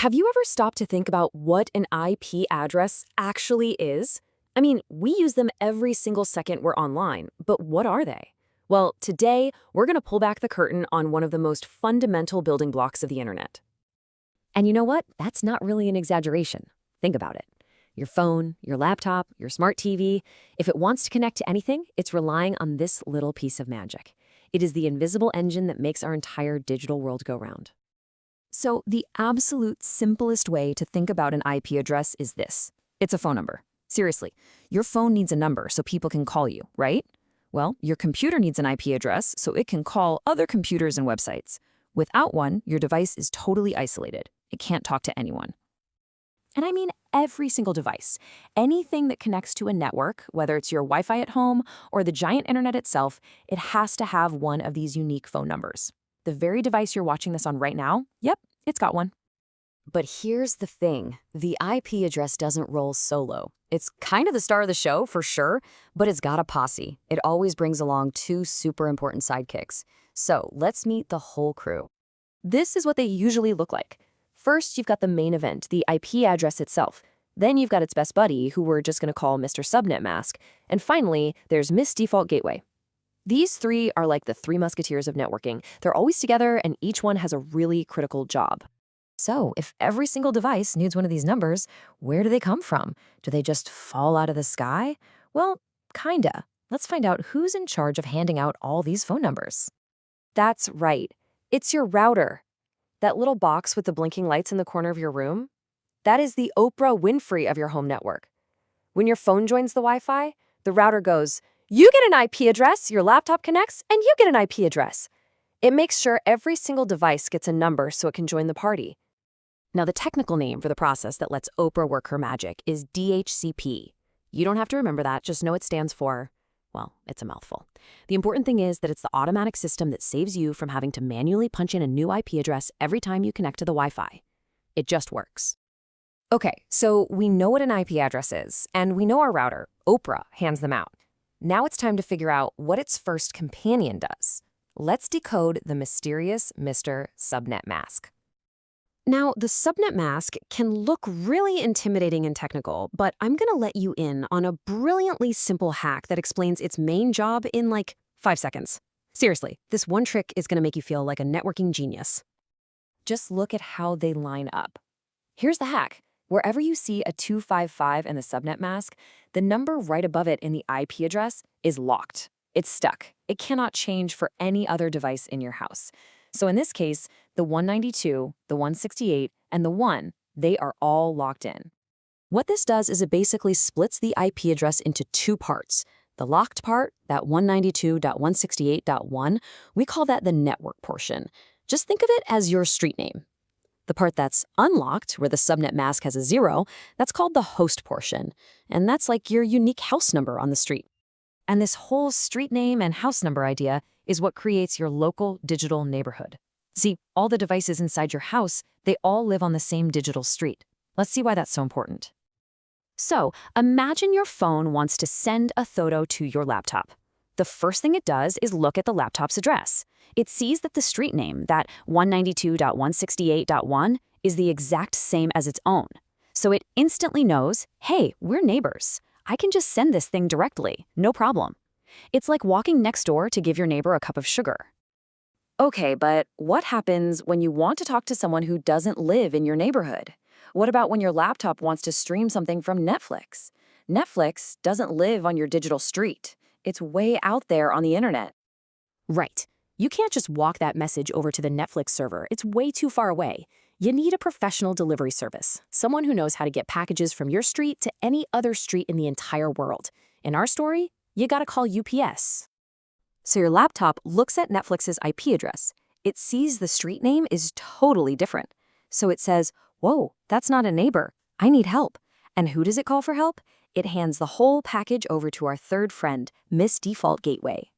Have you ever stopped to think about what an IP address actually is? I mean, we use them every single second we're online, but what are they? Well, today, we're going to pull back the curtain on one of the most fundamental building blocks of the internet. And you know what? That's not really an exaggeration. Think about it. Your phone, your laptop, your smart TV, if it wants to connect to anything, it's relying on this little piece of magic. It is the invisible engine that makes our entire digital world go round. So, the absolute simplest way to think about an IP address is this. It's a phone number. Seriously, your phone needs a number so people can call you, right? Well, your computer needs an IP address so it can call other computers and websites. Without one, your device is totally isolated. It can't talk to anyone. And I mean every single device. Anything that connects to a network, whether it's your Wi-Fi at home or the giant internet itself, it has to have one of these unique phone numbers. The very device you're watching this on right now, yep, it's got one. But here's the thing. The IP address doesn't roll solo. It's kind of the star of the show, for sure, but it's got a posse. It always brings along two super important sidekicks. So let's meet the whole crew. This is what they usually look like. First, you've got the main event, the IP address itself. Then you've got its best buddy, who we're just going to call Mr. Subnet Mask. And finally, there's Miss Default Gateway. These three are like the three musketeers of networking. They're always together, and each one has a really critical job. So if every single device needs one of these numbers, where do they come from? Do they just fall out of the sky? Well, kinda. Let's find out who's in charge of handing out all these phone numbers. That's right. It's your router. That little box with the blinking lights in the corner of your room? That is the Oprah Winfrey of your home network. When your phone joins the Wi-Fi, the router goes, "You get an IP address, your laptop connects, and you get an IP address." It makes sure every single device gets a number so it can join the party. Now, the technical name for the process that lets Oprah work her magic is DHCP. You don't have to remember that, just know it stands for, well, it's a mouthful. The important thing is that it's the automatic system that saves you from having to manually punch in a new IP address every time you connect to the Wi-Fi. It just works. Okay, so we know what an IP address is, and we know our router, Oprah, hands them out. Now it's time to figure out what its first companion does. Let's decode the mysterious Mr. Subnet Mask. Now, the Subnet Mask can look really intimidating and technical, but I'm going to let you in on a brilliantly simple hack that explains its main job in like 5 seconds. Seriously, this one trick is going to make you feel like a networking genius. Just look at how they line up. Here's the hack. Wherever you see a 255 in the Subnet Mask, the number right above it in the IP address is locked. It's stuck. It cannot change for any other device in your house. So in this case, the 192, the 168, and the 1, they are all locked in. What this does is it basically splits the IP address into two parts. The locked part, that 192.168.1, we call that the network portion. Just think of it as your street name. The part that's unlocked, where the subnet mask has a 0, that's called the host portion. And that's like your unique house number on the street. And this whole street name and house number idea is what creates your local digital neighborhood. See, all the devices inside your house, they all live on the same digital street. Let's see why that's so important. So, imagine your phone wants to send a photo to your laptop. The first thing it does is look at the laptop's address. It sees that the street name, that 192.168.1, is the exact same as its own. So it instantly knows, hey, we're neighbors. I can just send this thing directly, no problem. It's like walking next door to give your neighbor a cup of sugar. Okay, but what happens when you want to talk to someone who doesn't live in your neighborhood? What about when your laptop wants to stream something from Netflix? Netflix doesn't live on your digital street. It's way out there on the internet. Right. You can't just walk that message over to the Netflix server. It's way too far away. You need a professional delivery service, someone who knows how to get packages from your street to any other street in the entire world. In our story, you gotta call UPS. So your laptop looks at Netflix's IP address. It sees the street name is totally different. So it says, whoa, that's not a neighbor. I need help. And who does it call for help? It hands the whole package over to our third friend, Miss Default Gateway.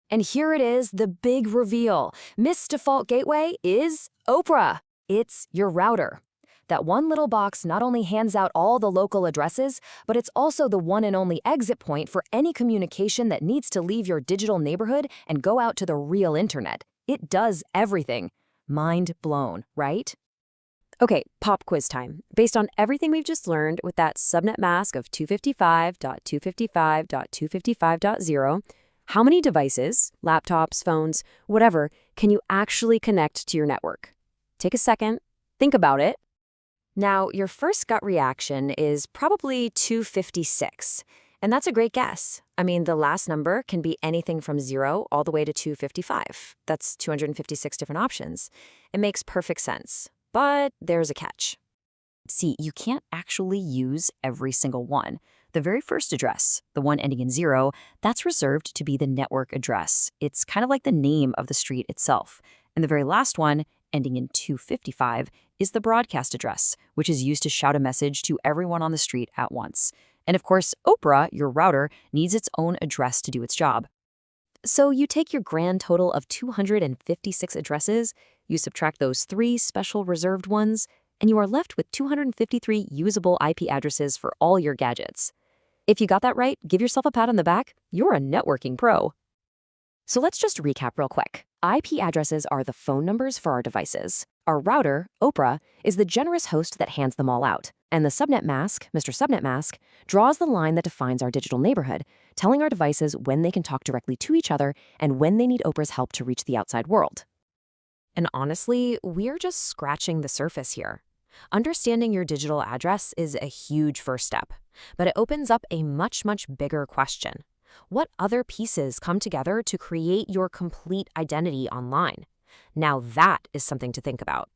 And here it is, the big reveal. Miss Default Gateway is Oprah. It's your router. That one little box not only hands out all the local addresses, but it's also the one and only exit point for any communication that needs to leave your digital neighborhood and go out to the real internet. It does everything. Mind blown, right? Okay, pop quiz time. Based on everything we've just learned with that subnet mask of 255.255.255.0, how many devices, laptops, phones, whatever, can you actually connect to your network? Take a second, think about it. Now, your first gut reaction is probably 256, and that's a great guess. I mean, the last number can be anything from 0 all the way to 255. That's 256 different options. It makes perfect sense. But there's a catch. See, you can't actually use every single one. The very first address, the one ending in 0, that's reserved to be the network address. It's kind of like the name of the street itself. And the very last one, ending in 255, is the broadcast address, which is used to shout a message to everyone on the street at once. And of course, Oprah, your router, needs its own address to do its job. So you take your grand total of 256 addresses, you subtract those 3 special reserved ones, and you are left with 253 usable IP addresses for all your gadgets. If you got that right, give yourself a pat on the back. You're a networking pro. So let's just recap real quick. IP addresses are the phone numbers for our devices. Our router, Oprah, is the generous host that hands them all out. And the subnet mask, Mr. Subnet Mask, draws the line that defines our digital neighborhood, telling our devices when they can talk directly to each other and when they need Oprah's help to reach the outside world. And honestly, we're just scratching the surface here. Understanding your digital address is a huge first step, but it opens up a much, much bigger question. What other pieces come together to create your complete identity online? Now that is something to think about.